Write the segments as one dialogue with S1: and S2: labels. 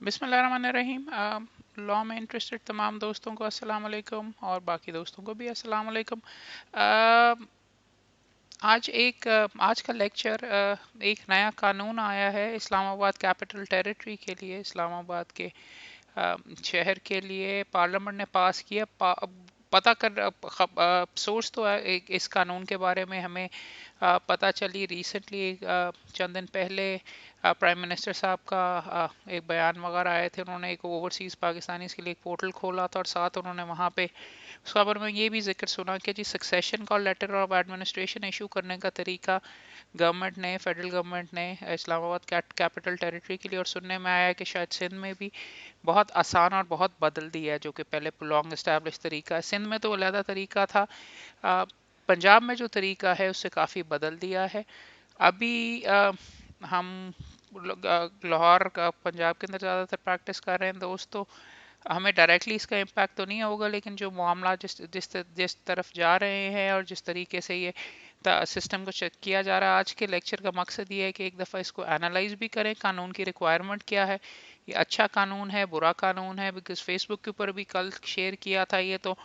S1: बिस्मिल्लाहिर्रहमानिर्रहीम। लॉ में इंटरेस्टेड तमाम दोस्तों को अस्सलाम वालेकुम और बाकी दोस्तों को भी अस्सलाम वालेकुम। आज का लेक्चर, एक नया कानून आया है इस्लामाबाद कैपिटल टेरिटरी के लिए, इस्लामाबाद के शहर के लिए पार्लियामेंट ने पास किया। पता कर सोर्स तो इस कानून के बारे में हमें पता चली रिसेंटली, चंद दिन पहले प्राइम मिनिस्टर साहब का एक बयान वगैरह आए थे। उन्होंने एक ओवरसीज़ पाकिस्तानीज़ के लिए एक पोर्टल खोला था और साथ उन्होंने वहाँ पे उस खबर में ये भी जिक्र सुना कि जी सक्सेशन का लेटर ऑफ एडमिनिस्ट्रेशन इशू करने का तरीका गवर्नमेंट ने, फेडरल गवर्नमेंट ने इस्लामाबाद कैपिटल टेरिटरी के लिए, और सुनने में आया है कि शायद सिंध में भी बहुत आसान और बहुत बदल दिया है, जो कि पहले लॉन्ग एस्टैब्लिश तरीका है। सिंध में तो अलहदा तरीका था, पंजाब में जो तरीका है उससे काफ़ी बदल दिया है। अभी हम लाहौर का पंजाब के अंदर ज़्यादातर प्रैक्टिस कर रहे हैं दोस्त, तो हमें डायरेक्टली इसका इम्पैक्ट तो नहीं होगा, लेकिन जो मामला जिस जिस जिस तरफ जा रहे हैं और जिस तरीके से ये सिस्टम को चेक किया जा रहा है, आज के लेक्चर का मकसद ये है कि एक दफ़ा इसको एनालाइज भी करें, कानून की रिक्वायरमेंट क्या है, ये अच्छा कानून है, बुरा कानून है। बिकॉज फेसबुक के ऊपर भी कल शेयर किया था ये, तो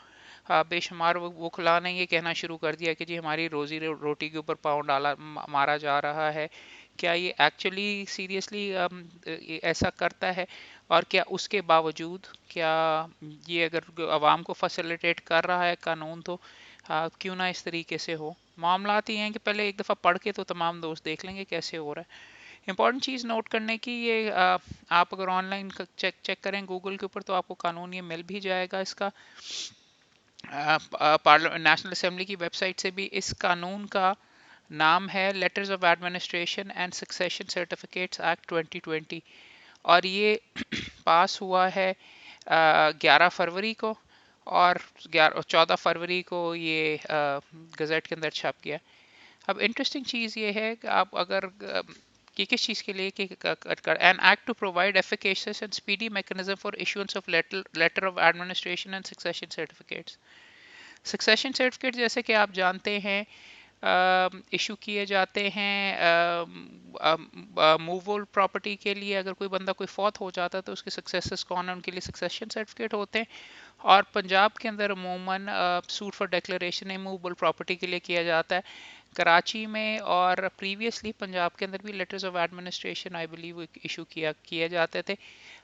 S1: बेशुमार वकला ने ये कहना शुरू कर दिया कि जी हमारी रोजी रोटी के ऊपर पाँव मारा जा रहा है। क्या ये एक्चुअली सीरियसली ऐसा करता है? और क्या उसके बावजूद क्या ये अगर आवाम को फैसिलिटेट कर रहा है कानून, तो क्यों ना इस तरीके से हो। मामलात ये हैं कि पहले एक दफ़ा पढ़ के तो तमाम दोस्त देख लेंगे कैसे हो रहा है। इंपॉर्टेंट चीज़ नोट करने की, ये आप अगर ऑनलाइन चेक करें गूगल के ऊपर, तो आपको कानून ये मिल भी जाएगा इसका। नेशनल असेंबली की वेबसाइट से भी। इस कानून का नाम है letters of administration and succession certificates act 2020, और ये पास हुआ है 11 फरवरी को, और 14 फरवरी को ये गज़ट के अंदर छप गया। अब इंटरेस्टिंग चीज़ ये है कि आप अगर कि किस चीज़ के लिए कि an act to provide efficacious and speedy mechanism for issuance of letter of administration and succession certificates. Succession certificate जैसे कि आप जानते हैं इशू किए जाते हैं मूवेबल प्रॉपर्टी के लिए। अगर कोई बंदा कोई फौत हो जाता है तो उसके सक्सेसर्स कौन है, उनके लिए सक्सेशन सर्टिफिकेट होते हैं। और पंजाब के अंदर अमूमन suit for declaration immovable property के लिए किया जाता है। कराची में और प्रीवियसली पंजाब के अंदर भी letters of administration I believe issue किए जाते थे।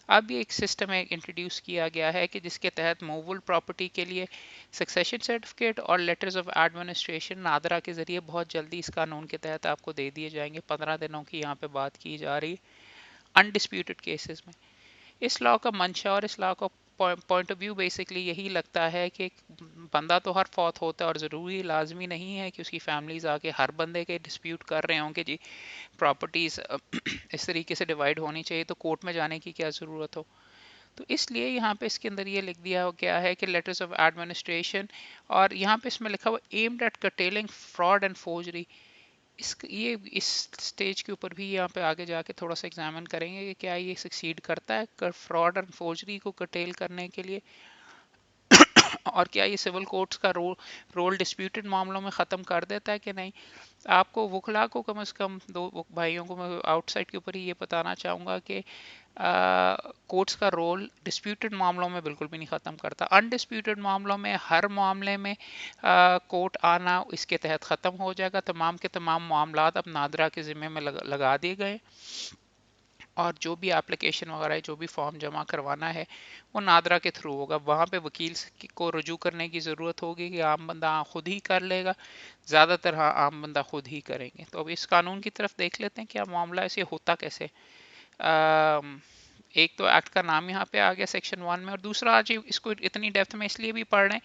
S1: अब ये एक सिस्टम इंट्रोड्यूस किया गया है कि जिसके तहत मूवेबल प्रॉपर्टी के लिए सक्सेशन सर्टिफिकेट और लेटर्स ऑफ एडमिनिस्ट्रेशन नादरा के ज़रिए बहुत जल्दी इस कानून के तहत आपको दे दिए जाएंगे। 15 दिनों की यहाँ पे बात की जा रही है अनडिस्प्यूटेड केसेस में। इस लॉ का मंशा और इस लॉ का पॉइंट ऑफ व्यू बेसिकली यही लगता है कि बंदा तो हर फौत होता है, और ज़रूरी लाजमी नहीं है कि उसकी फैमिलीज आके हर बंदे के डिस्प्यूट कर रहे हों कि जी प्रॉपर्टीज़ इस तरीके से डिवाइड होनी चाहिए, तो कोर्ट में जाने की क्या ज़रूरत हो। तो इसलिए यहाँ पे इसके अंदर ये लिख दिया हो गया है कि लेटर्स ऑफ एडमिनिस्ट्रेशन, और यहाँ पे इसमें लिखा हुआ aimed at curtailing fraud and forgery. इस स्टेज के ऊपर भी यहाँ पे आगे जाके थोड़ा सा एग्जामिन करेंगे कि क्या ये सक्सीड करता है कर फ्रॉड एंड फोर्जरी को कटेल करने के लिए, और क्या ये सिविल कोर्ट्स का रोल डिस्प्यूटेड मामलों में ख़त्म कर देता है कि नहीं। आपको वकला को कम से कम दो भाइयों को मैं आउटसाइड के ऊपर ही ये बताना चाहूँगा कि कोर्ट्स का रोल डिस्प्यूटेड मामलों में बिल्कुल भी नहीं ख़त्म करता। अनडिस्प्यूटेड मामलों में हर मामले में कोर्ट आना इसके तहत ख़त्म हो जाएगा। तमाम के तमाम मामलात अब नादरा के ज़िम्मे में लगा दिए गए, और जो भी एप्लीकेशन वगैरह है, जो भी फॉर्म जमा करवाना है, वो नादरा के थ्रू होगा। वहाँ पे वकील को रुजू करने की ज़रूरत होगी कि आम बंदा खुद ही कर लेगा। ज़्यादातर हाँ आम बंदा खुद ही करेंगे। तो अब इस कानून की तरफ देख लेते हैं क्या मामला ऐसे होता कैसे। एक तो एक्ट का नाम यहाँ पे आ गया सेक्शन 1 में, और दूसरा आज इसको इतनी डेप्थ में इसलिए भी पढ़ रहे हैं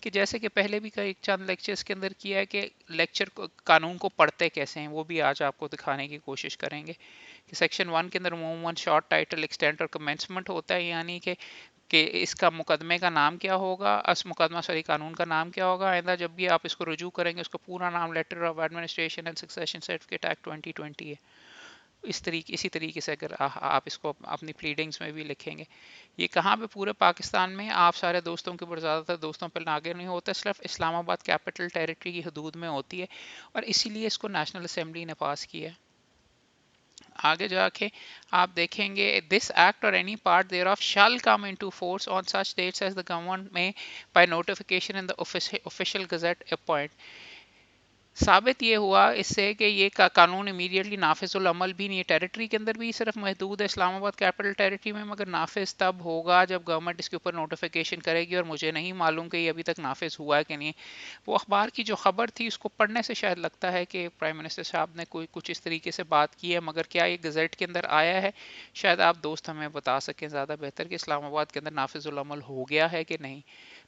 S1: कि जैसे कि पहले भी कई चंद लेक्चर्स के अंदर किया है कि लेक्चर कानून को पढ़ते कैसे हैं, वो भी आज आपको दिखाने की कोशिश करेंगे। कि सेक्शन 1 के अंदर अमूमन शॉर्ट टाइटल एक्सटेंट और कमेंसमेंट होता है, यानी कि इसका मुकदमे का नाम क्या होगा, मुकदमा सॉरी कानून का नाम क्या होगा। आइंदा जब भी आप इसको रुजू करेंगे उसका पूरा नाम letter of administration and succession certificate act 2020 है। इसी तरीके से अगर आप इसको अपनी प्लीडिंग्स में भी लिखेंगे। ये कहाँ पे पूरे पाकिस्तान में आप सारे दोस्तों के ऊपर, ज़्यादातर दोस्तों पर लागू नहीं होता, सिर्फ इस्लामाबाद कैपिटल टेरिटरी की हदूद में होती है, और इसीलिए इसको नेशनल असेंबली ने पास किया है। आगे जाके आप देखेंगे this act or any part thereof shall come into force on such dates as the government may by notification in the official gazette appoint. साबित ये हुआ इससे कि ये कानून इमीडिएटली नाफिजुल अमल भी नहीं है, टेरिटरी के अंदर भी सिर्फ महदूद है इस्लामाबाद कैपिटल टेरिटरी में, मगर नाफिज तब होगा जब गवर्नमेंट इसके ऊपर नोटिफिकेशन करेगी, और मुझे नहीं मालूम कि ये अभी तक नाफिज हुआ है कि नहीं। वो अखबार की जो खबर थी उसको पढ़ने से शायद लगता है कि प्राइम मिनिस्टर साहब ने कोई कुछ इस तरीके से बात की है, मगर क्या ये गज़ट के अंदर आया है? शायद आप दोस्त हमें बता सकें ज़्यादा बेहतर कि इस्लामाबाद के अंदर नाफिजुल अमल हो गया है कि नहीं।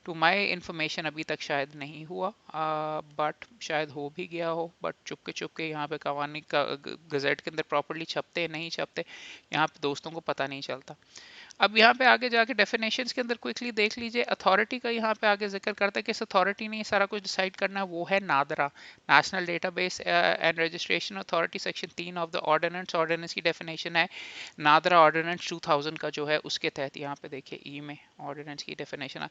S1: टू माई इन्फॉर्मेशन अभी तक शायद नहीं हुआ, बट शायद हो भी गया हो, बट चुपके चुपके यहाँ पे कवानी का गज़ट के अंदर प्रॉपरली छपते नहीं छपते यहाँ पे दोस्तों को पता नहीं चलता। अब यहाँ पे आगे जाके डेफिनेशंस के अंदर क्विकली देख लीजिए, अथॉरिटी का यहाँ पे आगे जिक्र करता है कि इस अथॉरिटी ने सारा कुछ डिसाइड करना है, वो है NADRA, national database and registration authority. Section 3 of the ordinance की डेफिनेशन है नादरा ऑर्डिनेंस 2000 का जो है, उसके तहत यहाँ पे देखिए ई में ऑर्डिनेंस की डेफिनेशन है।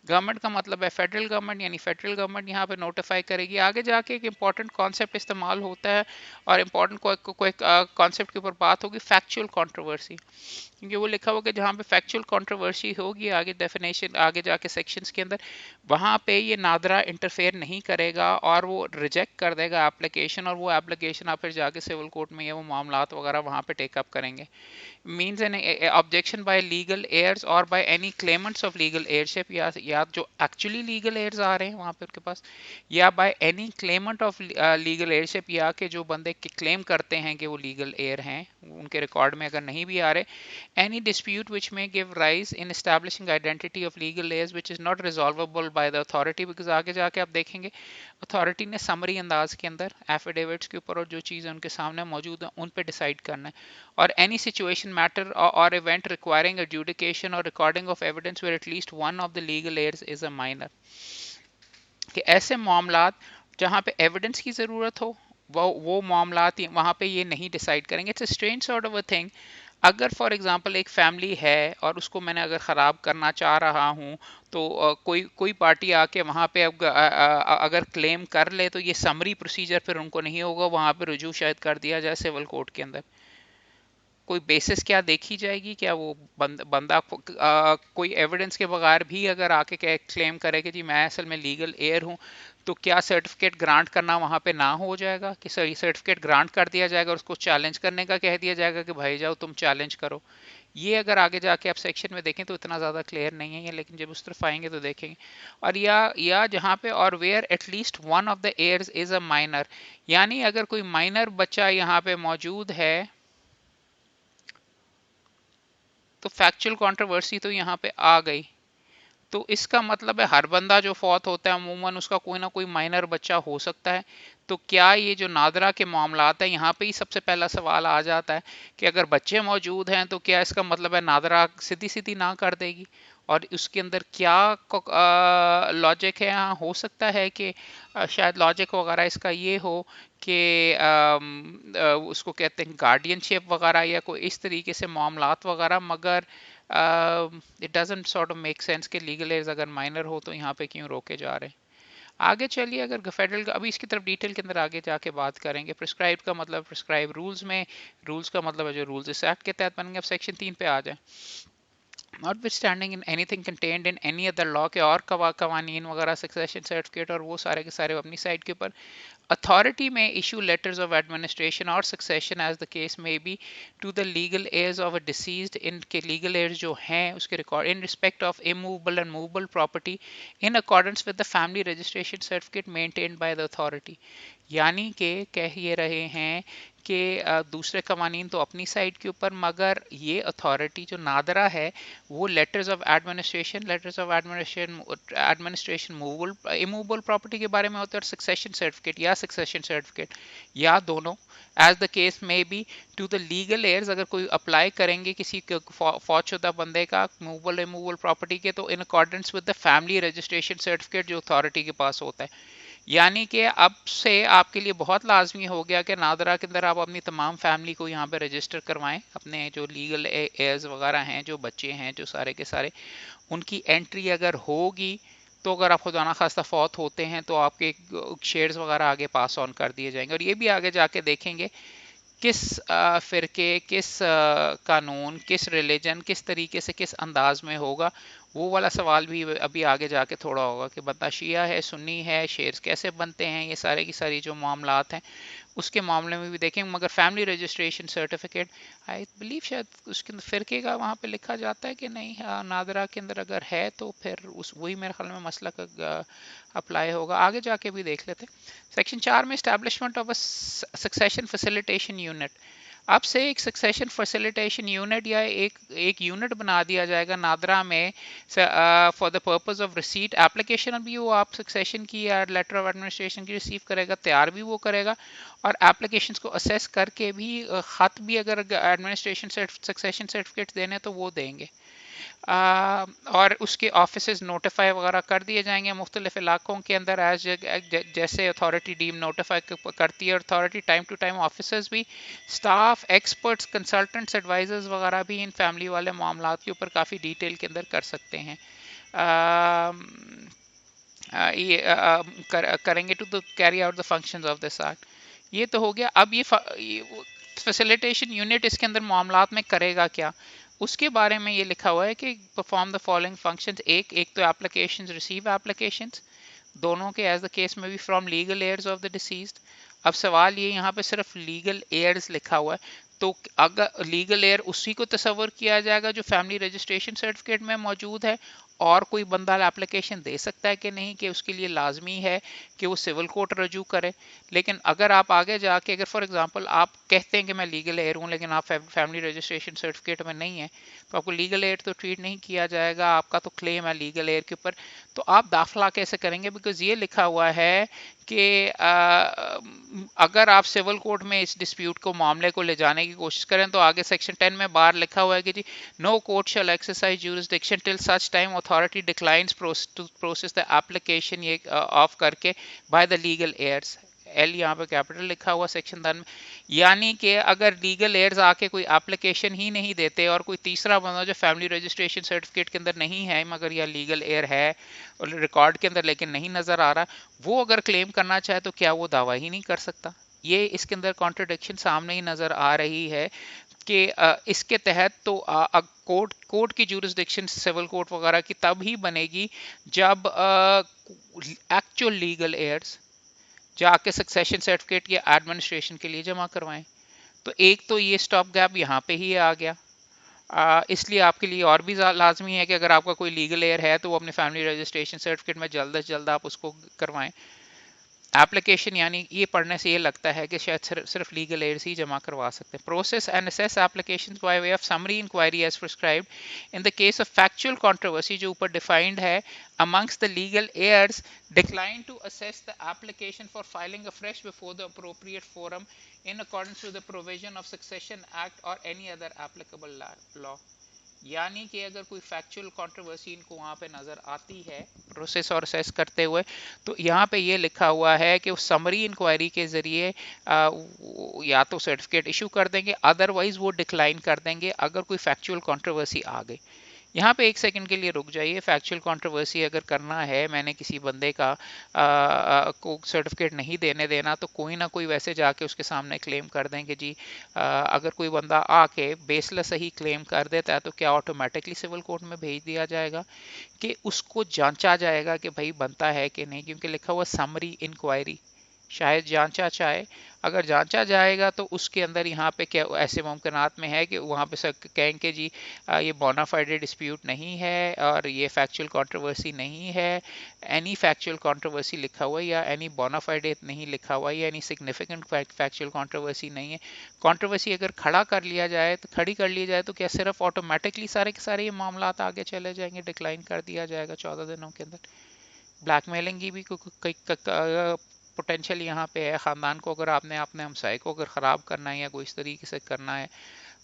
S1: गवर्नमेंट का मतलब है फेडरल गवर्नमेंट, यानी फेडरल गवर्नमेंट यहाँ पे नोटिफाई करेगी। आगे जाके एक इंपॉर्टेंट कॉन्सेप्ट इस्तेमाल होता है, और इंपॉर्टेंट कोई कॉन्सेप्ट के ऊपर बात होगी, फैक्चुअल कंट्रोवर्सी, क्योंकि वो लिखा हुआ कि जहाँ पे फैक्चुअल कंट्रोवर्सी होगी आगे डेफिनेशन आगे जाके सेक्शंस के अंदर, वहाँ पे ये नादरा इंटरफेयर नहीं करेगा और वो रिजेक्ट कर देगा एप्लीकेशन, और वो एप्लीकेशन आप फिर जाके सिविल कोर्ट में ये वो मामलात वगैरह वहाँ पे टेकअप करेंगे। Means an objection by legal heirs or by any claimants of legal heirship, या जो एक्चुअली लीगल एयर्स आ रहे हैं वहाँ पे उनके पास, या by any claimant of legal heirship, या के जो बंदे क्लेम करते हैं कि वो लीगल एयर हैं उनके रिकॉर्ड में अगर नहीं भी आ रहे, any dispute which may give rise in establishing identity of legal heirs which is not resolvable by the authority, because आगे जाके आप देखेंगे अथॉरिटी ने समरी अंदाज के अंदर एफिडेविट्स के ऊपर और जो चीज़ें उनके सामने मौजूद हैं उन पे डिसाइड करना है, और एनी सिचुएशन मैटर और इवेंट रिक्वायरिंग एडजुडिकेशन और recording of evidence where at least one of the legal heirs is a minor, कि ऐसे मामलात जहाँ पे एविडेंस की ज़रूरत हो वो मामलात वहाँ पे ये नहीं डिसाइड करेंगे। It's a strange sort of a thing. अगर फॉर एग्जांपल एक फैमिली है और उसको मैंने अगर ख़राब करना चाह रहा हूँ, तो कोई कोई पार्टी आके वहाँ पे अगर क्लेम कर ले, तो ये समरी प्रोसीजर फिर उनको नहीं होगा, वहाँ पे रुजू शायद कर दिया जाए सिविल कोर्ट के अंदर। कोई बेसिस क्या देखी जाएगी, क्या वो बंदा कोई एविडेंस के बगैर भी अगर आके क्लेम करे कि जी मैं असल में लीगल एयर हूँ, तो क्या सर्टिफिकेट ग्रांट करना वहाँ पे ना हो जाएगा, कि सही सर्टिफिकेट ग्रांट कर दिया जाएगा और उसको चैलेंज करने का कह दिया जाएगा कि भाई जाओ तुम चैलेंज करो। ये अगर आगे जाके आप सेक्शन में देखें तो इतना ज़्यादा क्लियर नहीं है ये, लेकिन जब उस तरफ आएंगे तो देखेंगे। और या जहाँ पे और where at least one of the heirs is a minor, यानी अगर कोई माइनर बच्चा यहाँ पे मौजूद है, तो फैक्चुअल कंट्रोवर्सी तो यहाँ पे आ गई। तो इसका मतलब है हर बंदा जो फौत होता है अमूमन उसका कोई ना कोई माइनर बच्चा हो सकता है। तो क्या ये जो नादरा के मामलात है, यहाँ पे ही सबसे पहला सवाल आ जाता है कि अगर बच्चे मौजूद हैं तो क्या इसका मतलब है नादरा सीधी सीधी ना कर देगी, और उसके अंदर क्या लॉजिक है? यहाँ हो सकता है कि शायद लॉजिक वगैरह इसका ये हो कि उसको कहते हैं गार्डियनशिप वगैरह या कोई इस तरीके से मामलात वगैरह, मगर it doesn't sort of make sense कि लीगल एज अगर माइनर हो तो यहाँ पे क्यों रोके जा रहे हैं। आगे चलिए, अगर फेडरल अभी इसकी तरफ डिटेल के अंदर आगे जाके बात करेंगे। प्रिस्क्राइब का मतलब प्रिस्क्राइब रूल्स में, रूल्स का मतलब है जो रूल्स इस एक्ट के तहत बनेंगे। अब सेक्शन 3 पे आ जाए। Notwithstanding in anything contained in any other law, के और कवानीन वगैरह सक्सेशन सर्टिफिकेट और वो सारे के सारे अपनी साइड के ऊपर authority may issue letters of administration or succession as the case may be to the legal heirs of a deceased, इनके legal heirs जो हैं उसके record in respect of immovable and movable property in accordance with the family registration certificate maintained by the authority। यानी कि कह ये रहे हैं कि दूसरे कवानीन तो अपनी साइड के ऊपर, मगर ये अथॉरिटी जो नादरा है वो letters of administration movable immovable property के बारे में होते हैं, और सक्सेशन सर्टिफिकेट या दोनों एज द केस में be to the legal heirs. अगर कोई अप्लाई करेंगे किसी फौतशुदा बंदे का मूवेबल इमूवेबल प्रॉपर्टी के, तो in accordance with the family registration certificate जो अथॉरिटी के पास होता है। यानी कि अब से आपके लिए बहुत लाजमी हो गया कि नादरा के अंदर आप अपनी तमाम फैमिली को यहाँ पे रजिस्टर करवाएं, अपने जो लीगल एयर्स वगैरह हैं, जो बच्चे हैं, जो सारे के सारे, उनकी एंट्री अगर होगी तो अगर आप खुदा ना खास्ता फौत होते हैं तो आपके शेयर्स वगैरह आगे पास ऑन कर दिए जाएंगे। और ये भी आगे जाके देखेंगे किस फ़िरके, किस कानून, किस रिलीजन, किस तरीके से, किस अंदाज में होगा, वो वाला सवाल भी अभी आगे जाके थोड़ा होगा कि बंदा शिया है, सुन्नी है, शेयर्स कैसे बनते हैं, ये सारे की सारी जो मामलात हैं उसके मामले में भी देखेंगे। मगर family registration certificate I believe शायद उसके अंदर फ़िरके का वहाँ पे लिखा जाता है कि नहीं, नादरा के अंदर अगर है तो फिर उस वही मेरे ख्याल में मसला का अप्लाई होगा, आगे जाके भी देख लेते। सेक्शन 4 में establishment of a succession facilitation unit, अब से एक सक्सेशन फैसिलिटेशन यूनिट या एक यूनिट बना दिया जाएगा नादरा में for the purpose of receipt application. भी वो आप सक्सेशन की या लेटर ऑफ एडमिनिस्ट्रेशन की रिसीव करेगा, तैयार भी वो करेगा, और एप्लीकेशंस को असेस करके भी ख़त भी अगर एडमिनिस्ट्रेशन सक्सेशन सर्टिफिकेट देने तो वो देंगे। और उसके ऑफिस नोटिफाई वगैरह कर दिए जाएंगे मुख्तलिफ इलाकों के अंदर एज जैसे अथॉरिटी डीम नोटिफाई करती है। Authority time to time officers भी, स्टाफ, एक्सपर्ट्स, कंसल्टेंट्स, एडवाइजर्स वगैरह भी इन फैमिली वाले मामलात के ऊपर काफ़ी डिटेल के अंदर कर सकते हैं। ये करेंगे to carry out the functions of this act. ये तो हो गया। अब ये फैसिलिटेशन यूनिट इसके अंदर मामलात में करेगा क्या, उसके बारे में ये लिखा हुआ है कि परफॉर्म द फॉलोइंग फंक्शंस। एक तो एप्लीकेशंस, रिसीव एप्लीकेशंस, दोनों के एज द केस में भी from legal heirs of the deceased. अब सवाल ये यहाँ पे सिर्फ लीगल एयर्स लिखा हुआ है, तो अगर लीगल एयर उसी को तस्वर किया जाएगा जो फैमिली रजिस्ट्रेशन सर्टिफिकेट में मौजूद है, और कोई बंदा एप्लीकेशन दे सकता है कि नहीं, कि उसके लिए लाजमी है कि वो सिविल कोर्ट रजू करे। लेकिन अगर आप आगे जाके अगर फॉर एग्जांपल आप कहते हैं कि मैं लीगल एयर हूँ लेकिन आप फैमिली रजिस्ट्रेशन सर्टिफिकेट में नहीं है, तो आपको लीगल एयर तो ट्रीट नहीं किया जाएगा, आपका तो क्लेम है लीगल एयर के ऊपर। तो आप दाखिला कैसे करेंगे, बिकॉज ये लिखा हुआ है कि अगर आप सिविल कोर्ट में इस डिस्प्यूट को, मामले को ले जाने की कोशिश करें, तो आगे सेक्शन 10 में बाहर लिखा हुआ है कि जी no court shall exercise jurisdiction till such time authority declines to process the application, ये ऑफ करके बाय द लीगल एयर्स। एल यहाँ पे कैपिटल लिखा हुआ सेक्शन 10 में। यानी कि अगर लीगल एयर्स आके कोई एप्लीकेशन ही नहीं देते और कोई तीसरा बंदा जो फैमिली रजिस्ट्रेशन सर्टिफिकेट के अंदर नहीं है मगर यह लीगल एयर है और रिकॉर्ड के अंदर लेकिन नहीं नज़र आ रहा, वो अगर क्लेम करना चाहे तो क्या वो दावा ही नहीं कर सकता? ये इसके अंदर कॉन्ट्रडिक्शन सामने ही नज़र आ रही है कि इसके तहत तो कोर्ट की ज्यूरिसडिक्शन सिविल कोर्ट वगैरह की तब ही बनेगी जब एक्चुअल लीगल एयर्स जाके सक्सेशन सर्टिफिकेट या एडमिनिस्ट्रेशन के लिए जमा करवाएं। तो एक तो ये स्टॉप गैप यहाँ पे ही आ गया। इसलिए आपके लिए और भी लाजमी है कि अगर आपका कोई लीगल एयर है तो वो अपने फैमिली रजिस्ट्रेशन सर्टिफिकेट में जल्द से जल्द आप उसको करवाएं। एप्लीकेशन यानी ये पढ़ने से ये लगता है कि शायद सिर्फ लीगल एयर्स ही जमा करवा सकते हैं। Process and assess applications by way of summary inquiry as prescribed in the case of factual controversy, जो ऊपर डिफाइंड है, amongst the legal heirs decline to assess the application for filing afresh before the appropriate forum in accordance with the provision of Succession Act or any other applicable law। यानी कि अगर कोई factual controversy इनको वहाँ पे नज़र आती है प्रोसेस और असेस करते हुए, तो यहाँ पे ये लिखा हुआ है कि उस समरी इंक्वायरी के ज़रिए या तो सर्टिफिकेट इशू कर देंगे, अदरवाइज वो डिक्लाइन कर देंगे अगर कोई फैक्चुअल कंट्रोवर्सी आ गई। यहाँ पे एक सेकंड के लिए रुक जाइए। फैक्चुअल कंट्रोवर्सी अगर करना है, मैंने किसी बंदे का को सर्टिफिकेट नहीं देने देना, तो कोई ना कोई वैसे जाके उसके सामने क्लेम कर दें कि जी अगर कोई बंदा आके बेसलेस सही क्लेम कर देता है तो क्या ऑटोमेटिकली सिविल कोर्ट में भेज दिया जाएगा कि उसको जांचा जाएगा कि भाई बनता है कि नहीं, क्योंकि लिखा हुआ समरी इंक्वायरी, शायद जांचा चाहे। अगर जांचा जाएगा तो उसके अंदर यहाँ पे क्या ऐसे मुमकिनात में है कि वहाँ पे कहेंगे जी ये बोनाफाइड डिस्प्यूट नहीं है और ये फैक्चुअल कंट्रोवर्सी नहीं है, एनी फैक्चुअल कंट्रोवर्सी लिखा हुआ है या एनी बोनाफाइड नहीं लिखा हुआ है या एनी सिग्निफिकेंट फैक्चुअल कंट्रोवर्सी नहीं है। कंट्रोवर्सी अगर खड़ा कर लिया जाए तो खड़ी कर ली जाए तो क्या सिर्फ ऑटोमेटिकली सारे के सारे ये मामला आगे चले जाएंगे, डिक्लाइन कर दिया जाएगा 14 दिनों के अंदर? ब्लैकमेलिंग की भी पोटेंशियल यहाँ पे है। ख़ानदान को अगर आपने अपने हमसाए को अगर ख़राब करना है या कोई इस तरीके से करना है,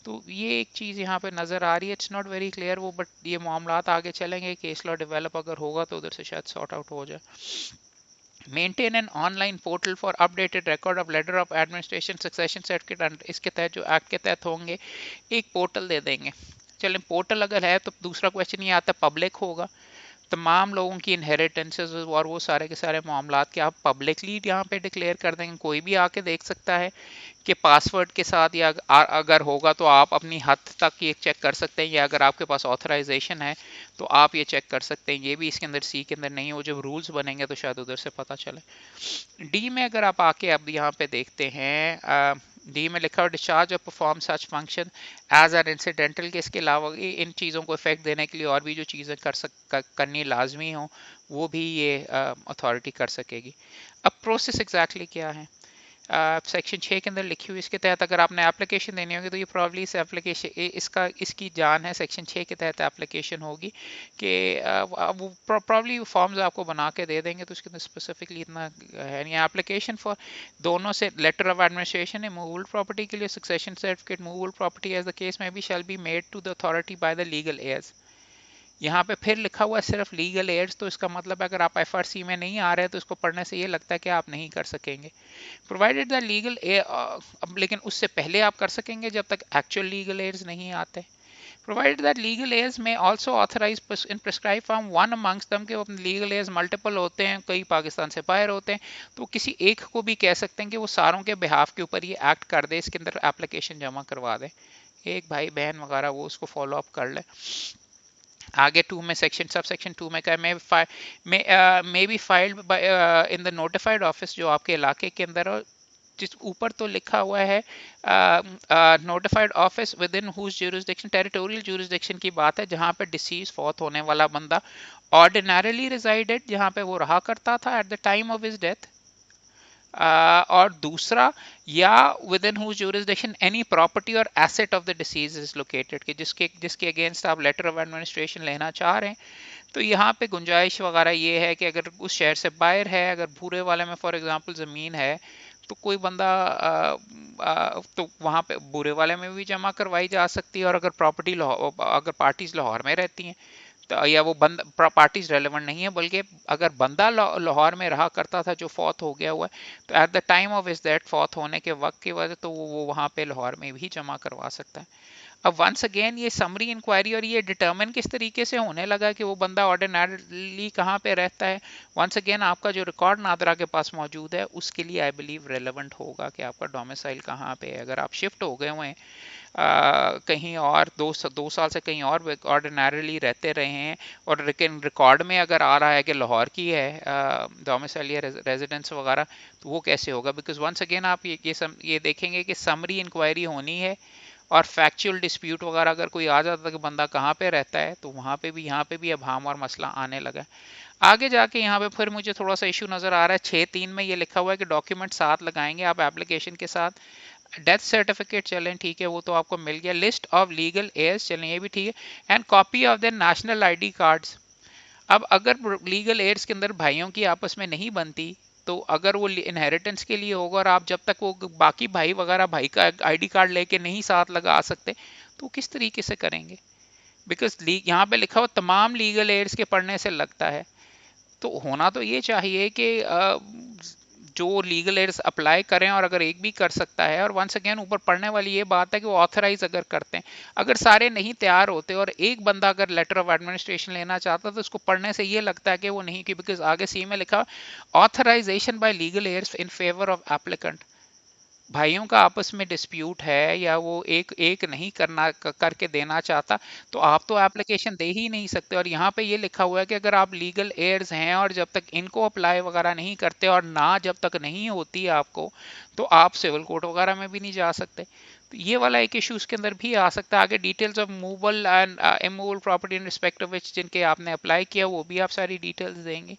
S1: तो ये एक चीज़ यहाँ पे नज़र आ रही है। इट्स नॉट वेरी क्लियर वो, बट ये मामलात आगे चलेंगे, केस लॉ डेवलप अगर होगा तो उधर से शायद सॉर्ट आउट हो जाए। Maintain an online portal for updated record of letter of administration succession certificate, इसके तहत जो एक्ट के तहत होंगे एक पोर्टल दे देंगे। चलें पोर्टल अगर है तो दूसरा क्वेश्चन ये आता है पब्लिक होगा, तमाम लोगों की इनहेरिटेंसेस और वो सारे के सारे मामलात के आप पब्लिकली यहाँ पे डिक्लेयर कर देंगे, कोई भी आके देख सकता है कि पासवर्ड के साथ, या अगर होगा तो आप अपनी हद तक ये चेक कर सकते हैं, या अगर आपके पास ऑथराइजेशन है तो आप ये चेक कर सकते हैं। ये भी इसके अंदर सी के अंदर नहीं है, वो जब रूल्स बनेंगे तो शायद उधर से पता चले। डी में अगर आप आके अब यहाँ पे देखते हैं, डी में लिखा हुआ डिस्चार्ज और perform such function as an incidental, के इसके अलावा इन चीज़ों को इफेक्ट देने के लिए और भी जो चीज़ें करनी लाजमी हो वो भी ये अथॉरिटी कर सकेगी। अब प्रोसेस एग्जैक्टली क्या है, सेक्शन 6 के अंदर लिखी हुई, इसके तहत अगर आपने एप्लीकेशन देनी होगी तो ये प्रॉब्ली इस एप्लीकेशन इसकी जान है, सेक्शन 6 के तहत एप्लीकेशन होगी कि वो प्रॉब्ली फॉर्म्स आपको बना के दे देंगे, तो उसके अंदर स्पेसिफिकली इतना है नहीं। एप्लीकेशन फॉर दोनों से लेटर ऑफ एडमिनिस्ट्रेशन है मूवेबल प्रॉपर्टी के लिए, succession certificate movable property as the case में भी shall be made to the authority by the legal heirs. यहाँ पे फिर लिखा हुआ है सिर्फ लीगल एड्स, तो इसका मतलब है अगर आप एफआरसी में नहीं आ रहे तो इसको पढ़ने से ये लगता है कि आप नहीं कर सकेंगे। प्रोवाइडेड द लीगल अब लेकिन उससे पहले आप कर सकेंगे जब तक एक्चुअल लीगल एड्स नहीं आते। प्रोवाइडेड दैट लीगल एड्स में also authorise in prescribe form one amongst them, के लीगल एड्स मल्टीपल होते हैं, कई पाकिस्तान से बाहर होते हैं, तो किसी एक को भी कह सकते हैं कि वो सारों के बिहाफ के ऊपर ये एक्ट कर दे, इसके अंदर एप्लीकेशन जमा करवा दे, एक भाई बहन वगैरह वो उसको फॉलो अप कर ले। आगे 2 में सेक्शन सब सेक्शन 2 में क्या may be filed in the notified office, जो आपके इलाके के अंदर हो, जिस ऊपर तो लिखा हुआ है notified office within whose jurisdiction, territorial jurisdiction की बात है, जहां पे डिसीज फौत होने वाला बंदा ऑर्डिनरली रिजाइडेड, जहां पे वो रहा करता था at the time of his death, और दूसरा या within whose jurisdiction any property or asset of the deceased is located, कि जिसके अगेंस्ट आप लेटर ऑफ एडमिनिस्ट्रेशन लेना चाह रहे हैं। तो यहाँ पे गुंजाइश वगैरह ये है कि अगर उस शहर से बाहर है, अगर भूरे वाले में फॉर एग्जांपल ज़मीन है, तो कोई बंदा तो वहाँ पे बुरे वाले में भी जमा करवाई जा सकती है, और अगर अगर पार्टीज लाहौर में रहती हैं तो, या वो पार्टीज रेलेवेंट नहीं है, बल्कि अगर बंदा लाहौर में रहा करता था जो फौत हो गया हुआ है, तो at the time of his death फौत होने के वक्त की वजह तो वो वहाँ पे लाहौर में भी जमा करवा सकता है। अब वंस अगेन ये समरी इंक्वायरी और ये डिटर्मिन किस तरीके से होने लगा कि वो बंदा ऑर्डिनरली कहाँ पे रहता है, वंस अगेन आपका जो रिकॉर्ड नादरा के पास मौजूद है उसके लिए आई बिलीव रेलेवेंट होगा कि आपका डोमिसाइल कहाँ पे है। अगर आप शिफ्ट हो गए हुए हैं कहीं और, 2 साल से कहीं और ऑर्डिनरली रहते रहे हैं, और लेकिन रिकॉर्ड में अगर आ रहा है कि लाहौर की है डोमिसाइल या रेजिडेंस वगैरह, तो वो कैसे होगा? बिकॉज वंस अगेन आप ये देखेंगे कि समरी इंक्वायरी होनी है, और फैक्चुअल डिस्प्यूट वगैरह अगर कोई आ जाता है कि बंदा कहाँ पे रहता है, तो वहाँ पे भी यहाँ पे भी अभाम और मसला आने लगा है। आगे जाके यहाँ पे फिर मुझे थोड़ा सा इशू नज़र आ रहा है, 6(3) में ये लिखा हुआ है कि डॉक्यूमेंट साथ लगाएंगे आप एप्लीकेशन के साथ। डेथ सर्टिफिकेट चलें ठीक है, वो तो आपको मिल गया। लिस्ट ऑफ लीगल एयर्स चलें, ये भी ठीक है। And copy of their national ID cards. अब अगर लीगल एड्स के अंदर भाइयों की आपस में नहीं बनती, तो अगर वो इनहेरिटेंस के लिए होगा और आप जब तक वो बाकी भाई वगैरह भाई का आईडी कार्ड लेके नहीं साथ लगा सकते, तो किस तरीके से करेंगे? बिकॉज यहाँ पे लिखा हुआ तमाम लीगल एड्स के पढ़ने से लगता है, तो होना तो ये चाहिए कि जो लीगल एड्स अप्लाई करें, और अगर एक भी कर सकता है, और वंस अगेन ऊपर पढ़ने वाली ये बात है कि वो ऑथराइज अगर करते हैं, अगर सारे नहीं तैयार होते और एक बंदा अगर लेटर ऑफ एडमिनिस्ट्रेशन लेना चाहता तो उसको पढ़ने से ये लगता है कि वो नहीं की, बिकॉज आगे सी में लिखा authorisation by legal heirs in favour of applicant. भाइयों का आपस में डिस्प्यूट है या वो एक नहीं करके देना चाहता, तो आप तो एप्लीकेशन दे ही नहीं सकते। और यहाँ पे ये लिखा हुआ है कि अगर आप लीगल एयर्स हैं और जब तक इनको अप्लाई वगैरह नहीं करते और ना जब तक नहीं होती आपको, तो आप सिविल कोर्ट वगैरह में भी नहीं जा सकते। तो ये वाला एक इशू उसके अंदर भी आ सकता है। आगे details of movable and immovable property in respect of which, जिनके आपने अप्लाई किया, वो भी आप सारी डिटेल्स देंगे।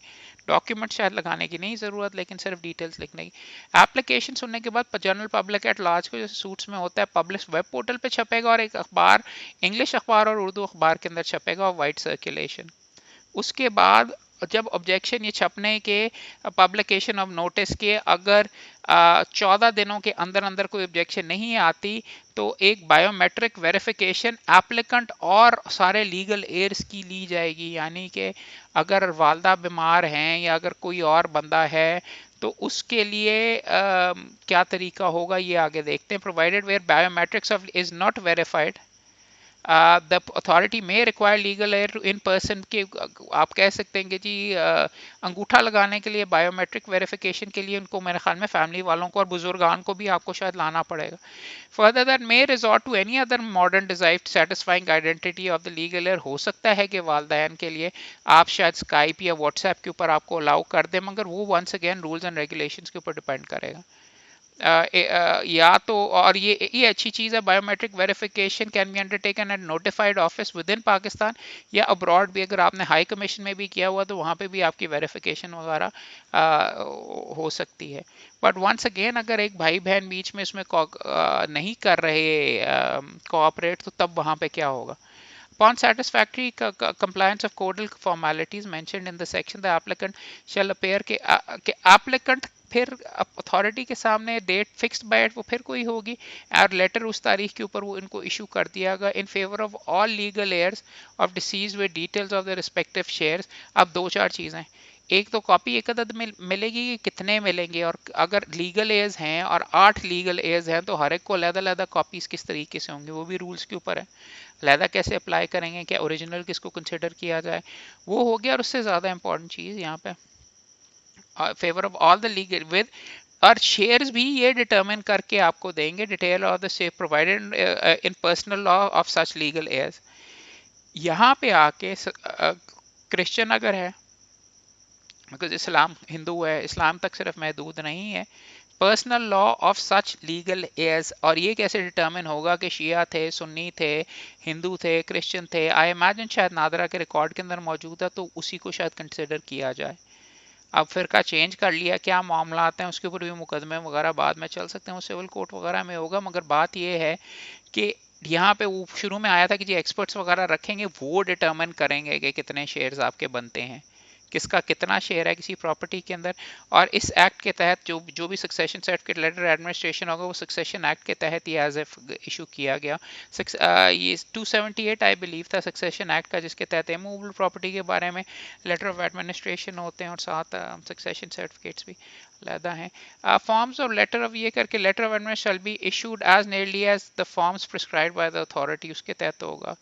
S1: डॉक्यूमेंट शायद लगाने की नहीं ज़रूरत, लेकिन सिर्फ डिटेल्स लिखने की। एप्लीकेशन सुनने के बाद जनरल पब्लिक एट लार्ज को जैसे सूट्स में होता है, पब्लिश वेब पोर्टल पे छपेगा, और एक अखबार इंग्लिश अखबार और उर्दू अखबार के अंदर छपेगा, और वाइड सर्कुलेशन। उसके बाद जब ऑब्जेक्शन ये छपने के पब्लिकेशन ऑफ नोटिस के अगर 14 दिनों के अंदर अंदर कोई ऑब्जेक्शन नहीं आती, तो एक बायोमेट्रिक वेरिफिकेशन एप्लीकेंट और सारे लीगल एयर्स की ली जाएगी। यानी कि अगर वालदा बीमार हैं या अगर कोई और बंदा है, तो उसके लिए क्या तरीका होगा ये आगे देखते हैं। Provided where biometrics of is not verified, the authority may require legal heir in person के, आप कह सकते हैं कि जी अंगूठा लगाने के लिए बायोमेट्रिक वेरिफिकेशन के लिए उनको मेरे ख्याल में फैमिली वालों को और बुजुर्गान को भी आपको शायद लाना पड़ेगा. Further that may resort to any other modern device satisfying identity of the legal heir. हो सकता है कि वालदैन के लिए आप शायद स्काइप या व्हाट्सएप के ऊपर आपको अलाउ कर दें, मगर वो once again rules and regulations के ऊपर डिपेंड करेगा. या तो, और ये अच्छी चीज़ है, biometric verification can be undertaken at notified office within Pakistan या अब्रॉड भी. अगर आपने हाई कमीशन में भी किया हुआ तो वहाँ पे भी आपकी वेरिफिकेशन वगैरह हो सकती है. बट वंस अगेन अगर एक भाई बहन बीच में इसमें नहीं कर रहे कोऑपरेट, तो तब वहाँ पे क्या होगा. Upon satisfactory compliance of codal formalities mentioned in the section, the applicant shall appear के applicant फिर अथॉरिटी के सामने डेट फिक्स्ड बाय वो फिर कोई होगी और लेटर उस तारीख के ऊपर वो इनको इशू कर दिया गया in favour of all legal heirs of deceased with details of the respective shares. अब दो चार चीज़ें, एक तो कॉपी एक अदद मिलेगी कि कितने मिलेंगे, और अगर लीगल एयर्स हैं और 8 लीगल एयर्स हैं तो हर एक को अलग-अलग कॉपीज किस तरीके से होंगे, वो भी रूल्स के ऊपर है. लहदा कैसे अप्लाई करेंगे, क्या ओरिजिनल किसको कंसिडर किया जाए, वो हो गया. और उससे ज़्यादा इंपॉर्टेंट चीज़ यहाँ पे favour of all the legal with, और शेयर्स भी ये डिटर्मिन करके आपको देंगे detail of the share provided in personal law of such legal heirs. यहाँ पे आके क्रिश्चियन अगर है, बिकॉज इस्लाम हिंदू है, इस्लाम तक सिर्फ महदूद नहीं है, personal law of such legal heirs. और ये कैसे डिटर्मिन होगा कि शिया थे, सुन्नी थे, हिंदू थे, क्रिश्चियन थे. आई इमेजिन शायद नादरा के रिकॉर्ड के अंदर मौजूद है तो उसी को शायद कंसिडर किया जाए. अब फिरका चेंज कर लिया, क्या मामला आते हैं उसके ऊपर भी मुकदमे वगैरह बाद में चल सकते हैं, वो सिविल कोर्ट वगैरह में होगा. मगर बात ये है कि यहाँ पे वो शुरू में आया था कि जी एक्सपर्ट्स वगैरह रखेंगे, वो डिटर्मिन करेंगे कि कितने शेयर्स आपके बनते हैं, किसका कितना शेयर है किसी प्रॉपर्टी के अंदर. और इस एक्ट के तहत जो भी सक्सेशन सर्टिफिकेट लेटर एडमिनिस्ट्रेशन होगा वो सक्सेशन एक्ट के तहत ही एज एफ इशू किया गया. ये 278 आई बिलीव था सक्सेशन एक्ट का, जिसके तहत इमूवेबल प्रॉपर्टी के बारे में लेटर ऑफ एडमिनिस्ट्रेशन होते हैं और साथ सक्सेशन सर्टिफिकेट्स भी अलहदा हैं. फॉर्म्स और लेटर ऑफ ये करके letter of administration shall be issued as nearly as the forms prescribed by the authority, उसके तहत होगा.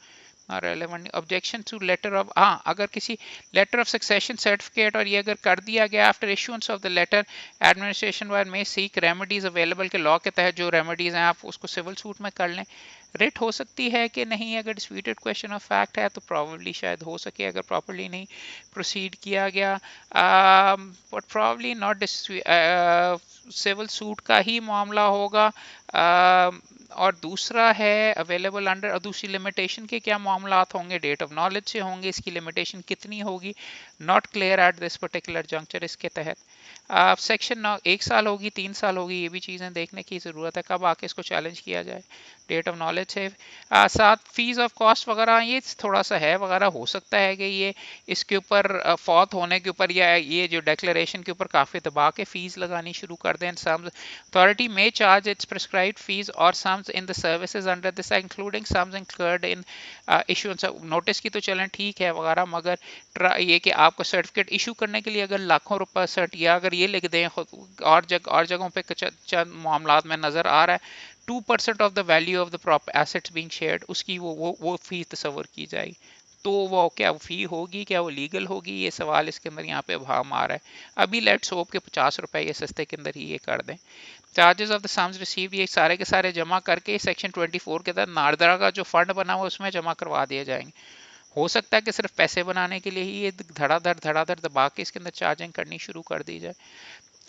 S1: Relevant objection to letter of, हाँ अगर किसी लेटर ऑफ सक्सेशन सर्टिफिकेट और ये अगर कर दिया गया after issuance of the letter, administration while में सीक रेमेडीज अवेलेबल के लॉ के तहत जो रेमेडीज हैं आप उसको सिविल सूट में कर लें. रिट हो सकती है कि नहीं, अगर डिस्प्यूटेड क्वेश्चन ऑफ फैक्ट है तो प्रॉब्ली शायद हो सके अगर प्रॉपर्ली नहीं प्रोसीड किया गया, but probably not. Civil suit का ही मामला होगा. और दूसरा है अवेलेबल अंडर, और दूसरी लिमिटेशन के क्या मामलात होंगे, डेट ऑफ नॉलेज से होंगे, इसकी लिमिटेशन कितनी होगी, not clear at this particular juncture. इसके तहत सेक्शन 1 साल होगी, 3 साल होगी, ये भी चीज़ें देखने की ज़रूरत है कब आके इसको चैलेंज किया जाए. डेट ऑफ नॉलेज है. साथ फीस ऑफ कॉस्ट वगैरह ये थोड़ा सा है वगैरह, हो सकता है कि ये इसके ऊपर फौत होने के ऊपर या ये जो डिक्लेरेशन के ऊपर काफ़ी दबा के फीस लगानी शुरू कर दें. Some authority may charge its prescribed fees और sums in the services under this including sums incurred in issuance notice की तो चलें ठीक है वगैरह, मगर ये कि आपको सर्टिफिकेट इशू करने के लिए अगर लाखों रुपए सर्ट या अगर ये लिख दें और जगहों पे चंद मामलात में नज़र आ रहा है 2% of the value of the proper assets being shared, उसकी वो फी तस्वर की जाएगी. तो वो क्या फी होगी, क्या वो लीगल होगी, ये सवाल इसके अंदर यहाँ पे अभाव आ रहा है. अभी लेट्स होप के 50 रुपए ये सस्ते के अंदर ही ये कर दें. Charges of the sums received ये सारे के सारे जमा करके सेक्शन 24 के तहत नारदरा का जो फंड बना हुआ उसमें जमा करवा दिए जाएंगे. हो सकता है कि सिर्फ पैसे बनाने के लिए ही ये धड़ाधड़ दबा के इसके अंदर चार्जिंग करनी शुरू कर दी जाए.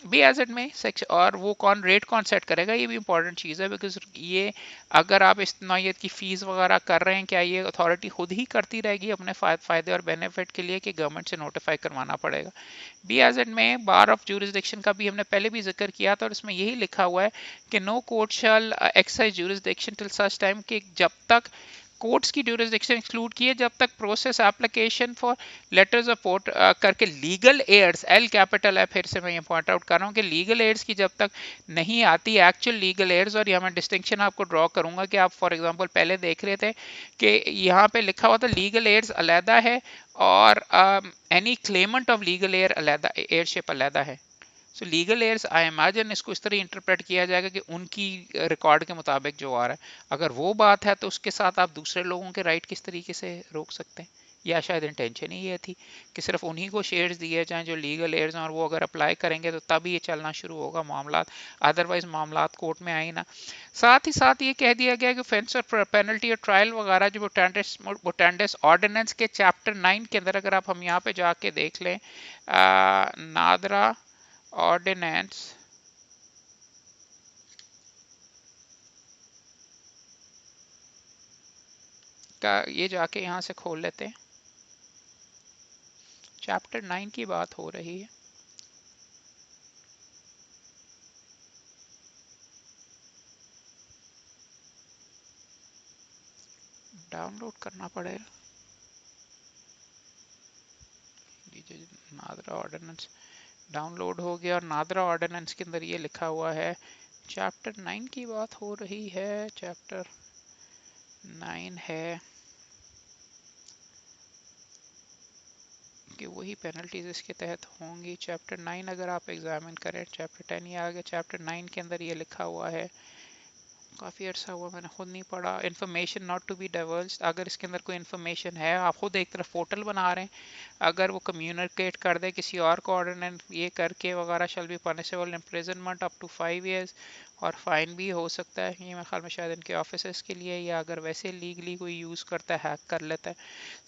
S1: बी एज इट में सेक्शन, और वो रेट कौन सेट करेगा, ये भी इंपॉर्टेंट चीज़ है. बिकॉज ये अगर आप इस नौयत की फ़ीस वगैरह कर रहे हैं, क्या ये अथॉरिटी खुद ही करती रहेगी अपने फ़ायदे और बेनिफिट के लिए कि गवर्नमेंट से नोटिफाई करवाना पड़ेगा. बी एज इट में बार ऑफ ज्यूरिसडिक्शन का भी हमने पहले भी जिक्र किया था और इसमें यही लिखा हुआ है कि no court shall exercise jurisdiction till such time कि जब तक कोर्ट्स की ड्यूरिसडिक्शन एक्सक्लूड की है, जब तक process application for letters of port करके लीगल एड्स, एल कैपिटल है, फिर से मैं ये पॉइंट आउट कर रहा हूँ कि लीगल एड्स की जब तक नहीं आती एक्चुअल लीगल एड्स. और यहाँ मैं डिस्टिंक्शन आपको ड्रॉ करूंगा कि आप फॉर एग्जांपल पहले देख रहे थे कि यहाँ पे लिखा हुआ था लीगल एड्स अलहदा है और any claimant of legal heir अलहदा, एयरशिप अलहदा है. So legal heirs I imagine इसको इस तरह इंटरप्रेट किया जाएगा कि उनकी रिकॉर्ड के मुताबिक जो आ रहा है, अगर वो बात है तो उसके साथ आप दूसरे लोगों के राइट किस तरीके से रोक सकते हैं, या शायद इंटेंशन ही ये थी कि सिर्फ उन्हीं को शेयर्स दिए जाएं जो लीगल एयर्स हैं, और वो अगर अप्लाई करेंगे तो तब ये चलना शुरू होगा मामला, अदरवाइज मामला कोर्ट में आई ना। साथ ही साथ ये कह दिया गया कि फेंस और पेनल्टी और ट्रायल वगैरह जो बोटेंडस ऑर्डिनेंस के चैप्टर 9 के अंदर, अगर आप हम यहाँ पे जाके देख लें, नादरा ऑर्डिनेंस का ये जाके यहाँ से खोल लेते हैं, चैप्टर 9 की बात हो रही है। डाउनलोड करना पड़ेगा, नादरा ऑर्डिनेंस डाउनलोड हो गया, और नादरा ऑर्डिनेंस के अंदर ये लिखा हुआ है, चैप्टर 9 की बात हो रही है, चैप्टर 9 है कि वही पेनल्टीज इसके तहत होंगी। चैप्टर 9 अगर आप एग्जामिन करें, चैप्टर 10 ये आ गया, चैप्टर 9 के अंदर ये लिखा हुआ है, काफ़ी अर्सा हुआ मैंने खुद नहीं पढ़ा, information not to be divorced. अगर इसके अंदर कोई इन्फॉर्मेशन है, आप खुद एक तरफ पोर्टल बना रहे हैं, अगर वो कम्युनिकेट कर दे किसी और को ऑर्डिनेंस ये करके वगैरह, shall be punishable imprisonment up to 5 years, और फाइन भी हो सकता है। ये मेरे ख्याल में शायद इनके ऑफिसर्स के लिए, या अगर वैसे लीगली कोई यूज़ करता है, हैक कर लेता है।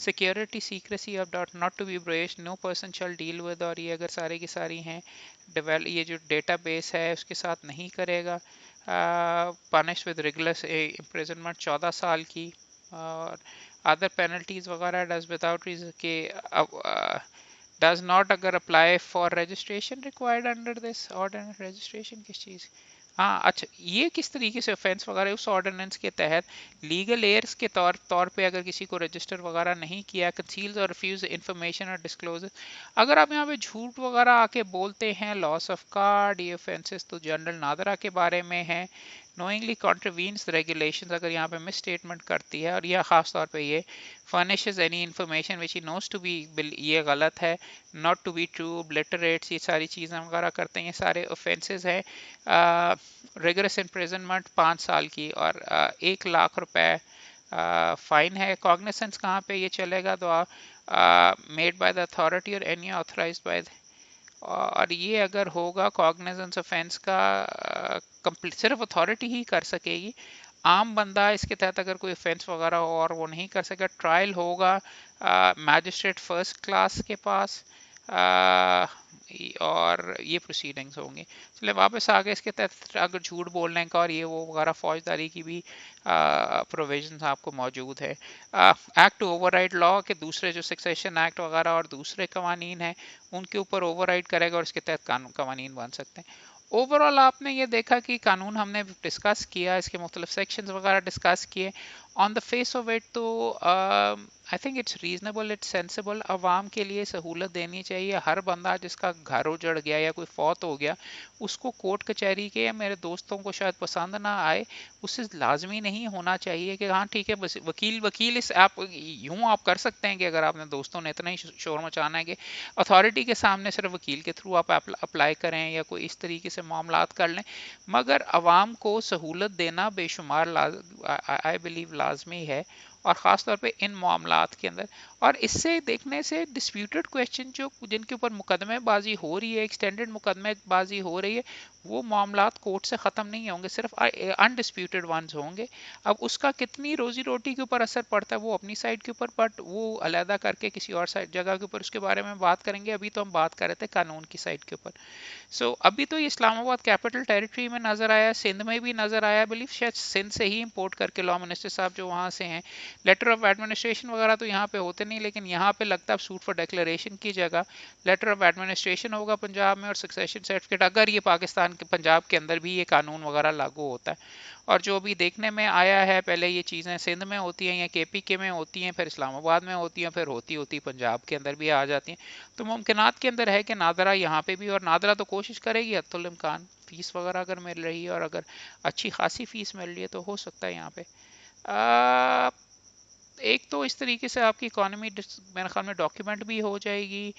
S1: Security secrecy of dot not to be breached, no person shall deal with, और ये अगर सारी की सारी हैं ये जो डेटा बेस है उसके साथ नहीं करेगा। पनिश विद रेगुलर इम्प्रिजनमेंट 14 साल की, और अदर पेनल्टीज वगैरह डज विदाउट रीजन के डज नॉट अगर apply for registration required under this ordinance. Registration किस चीज़, हाँ अच्छा, ये किस तरीके से ऑफेंस वगैरह उस ऑर्डिनेंस के तहत लीगल एयर्स के तौर पे अगर किसी को रजिस्टर वगैरह नहीं किया, कंसील्स और रिफ्यूज इंफॉर्मेशन और डिस्क्लोज, अगर आप यहाँ पे झूठ वगैरह आके बोलते हैं, लॉस ऑफ कार्ड, ये ऑफेंसेस तो जनरल नादरा के बारे में है। नोइंगली कॉन्ट्रवीन्स रेगुलेशंस, अगर यहाँ पे मिस स्टेटमेंट करती है, और यह खास तौर पे ये furnishes any information which he knows to be, ये गलत है, not to be true, obliterates, ये सारी चीज़ें वगैरह करते हैं, ये सारे ऑफेंसेस हैं। रिगरस इम्प्रिजनमेंट 5 साल की, और 1 लाख रुपए फाइन है। कॉग्निसेंस कहाँ पे ये चलेगा, तो मेड बाय द अथॉरिटी और एनी ऑथराइज्ड बाय, और ये अगर होगा कॉग्निजेंस ऑफेंस का कंप्लीट सिर्फ अथॉरिटी ही कर सकेगी, आम बंदा इसके तहत अगर कोई ऑफेंस वगैरह हो और वो नहीं कर सकेगा। ट्रायल होगा मैजिस्ट्रेट फर्स्ट क्लास के पास, और ये प्रोसीडिंग्स होंगी। चलिए वापस आ गए इसके तहत, अगर झूठ बोलने का और ये वो वगैरह फौजदारी की भी प्रोविजंस आपको मौजूद है। एक्ट टू ओवरराइड लॉ के दूसरे जो सक्सेशन एक्ट वगैरह और दूसरे कवानीन हैं उनके ऊपर ओवरराइड करेगा, और इसके तहत कानून कवानीन बन सकते हैं। ओवरऑल आपने ये देखा कि कानून हमने डिस्कस किया, इसके मुख्तलिफ सेक्शंस वगैरह डिस्कस किए। On the face of it तो I think it's reasonable, it's sensible, अवाम के लिए सहूलत देनी चाहिए। हर बंदा जिसका घर उजड़ गया या कोई फौत हो गया, उसको कोर्ट कचहरी के, या मेरे दोस्तों को शायद पसंद ना आए, उससे लाजमी नहीं होना चाहिए कि हाँ ठीक है बस वकील वकील इस आप यूँ आप कर सकते हैं कि अगर आपने दोस्तों ने इतना ही शोर मचाना है कि अथॉरिटी के सामने सिर्फ वकील के थ्रू आप अप्लाई करें या कोई इस तरीके से मामलात कर लें, मगर अवाम को सहूलत देना बेशुमार आई बिलीव लाजमी है, और ख़ास तौर पे इन मामलात के अंदर। और इससे देखने से डिस्प्यूटेड क्वेश्चन जो जिनके ऊपर मुकदमेबाजी हो रही है, एक्सटेंडेड मुकदमेबाजी हो रही है, वो मामलात कोर्ट से ख़त्म नहीं होंगे, सिर्फ अनडिस्प्यूटेड वंस होंगे। अब उसका कितनी रोजी रोटी के ऊपर असर पड़ता है वो अपनी साइड के ऊपर, बट वो अलहदा करके किसी और साइड जगह के ऊपर उसके बारे में बात करेंगे। अभी तो हम बात कर रहे थे कानून की साइड के ऊपर। अभी तो ये इस्लामाबाद कैपिटल टेरिटरी में नज़र आया, सिंध में भी नज़र आया, बिलीव शायद सिंध से ही इंपोर्ट करके लॉ मिनिस्टर साहब जो वहाँ से हैं। लेटर ऑफ एडमिनिस्ट्रेशन वगैरह तो यहाँ पे होते नहीं, लेकिन यहाँ पे लगता है सूट फॉर डिक्लेरेशन की जगह लेटर ऑफ एडमिनिस्ट्रेशन होगा पंजाब में, और सक्सेशन सर्टिफिकेट, अगर ये पाकिस्तान के पंजाब के अंदर भी ये कानून वगैरह लागू होता है। और जो अभी देखने में आया है, पहले ये चीज़ें सिंध में होती हैं या KPK में होती हैं, फिर इस्लामाबाद में होती हैं, फिर होती होती पंजाब के अंदर भी आ जाती हैं। तो मुमकिनात के अंदर है कि नादरा यहाँ पे भी, और नादरा तो कोशिश करेगी हत्तुल इम्कान, फीस वगैरह अगर मिल रही है और अगर अच्छी खासी फीस मिल रही है तो हो सकता है यहाँ पे एक तो इस तरीके से आपकी इकोनॉमी मेरे ख्याल में डॉक्यूमेंट भी हो जाएगी।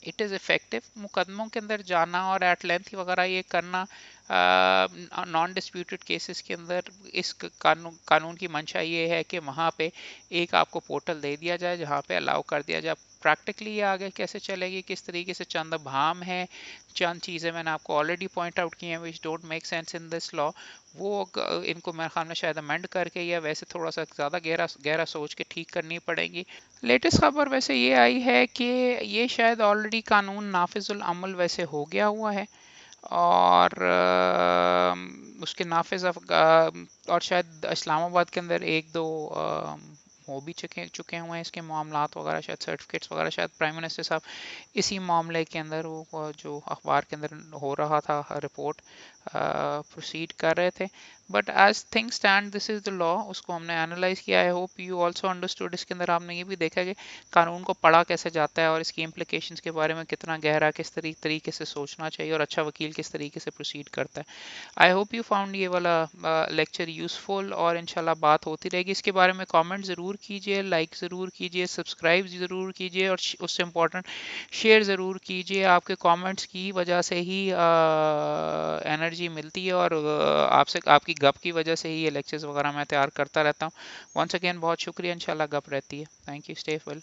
S1: It is effective. मुकदमों के अंदर जाना और एट लेंथ वगैरह ये करना नॉन डिस्प्यूटेड केसेस के अंदर, इस कानून की मंशा ये है कि वहाँ पे एक आपको पोर्टल दे दिया जाए जहाँ पे अलाउ कर दिया जाए। प्रैक्टिकली ये आगे कैसे चलेगी, किस तरीके से, चंद भाम है, चंद चीज़ें मैंने आपको ऑलरेडी पॉइंट आउट की हैं which don't make sense in this law, वो इनको मेरे ख्याल में शायद अमेंड करके या वैसे थोड़ा सा ज़्यादा गहरा गहरा सोच के ठीक करनी पड़ेगी। लेटेस्ट खबर वैसे ये आई है कि ये शायद ऑलरेडी कानून नाफिजुल अमल वैसे हो गया हुआ है, और उसके नाफिज और शायद इस्लामाबाद के अंदर एक दो हो भी चुके हुए हैं इसके मामलात वगैरह, शायद सर्टिफिकेट्स वगैरह, शायद प्राइम मिनिस्टर साहब इसी मामले के अंदर वो जो अखबार के अंदर हो रहा था रिपोर्ट प्रोसीड कर रहे थे। But as things stand this is the law, उसको हमने एनालाइज किया। I hope you also understood. इसके अंदर आपने ये भी देखा कि कानून को पढ़ा कैसे जाता है और इसकी इम्प्लीकेशंस के बारे में कितना गहरा किस तरीके से सोचना चाहिए और अच्छा वकील किस तरीके से प्रोसीड करता है। आई होप यू फाउंड ये वाला लेक्चर यूज़फुल, और इंशाल्लाह बात होती रहेगी इसके बारे में। कमेंट ज़रूर कीजिए, लाइक ज़रूर कीजिए, सब्सक्राइब ज़रूर कीजिए, और उससे इम्पोर्टेंट शेयर ज़रूर कीजिए। आपके कमेंट्स की वजह से ही एनर्जी मिलती है, और आपसे आपकी गप की वजह से ही ये लेक्चर्स वगैरह मैं तैयार करता रहता हूँ। वंस अगेन बहुत शुक्रिया, इंशाल्लाह गप रहती है। Thank you, stay well.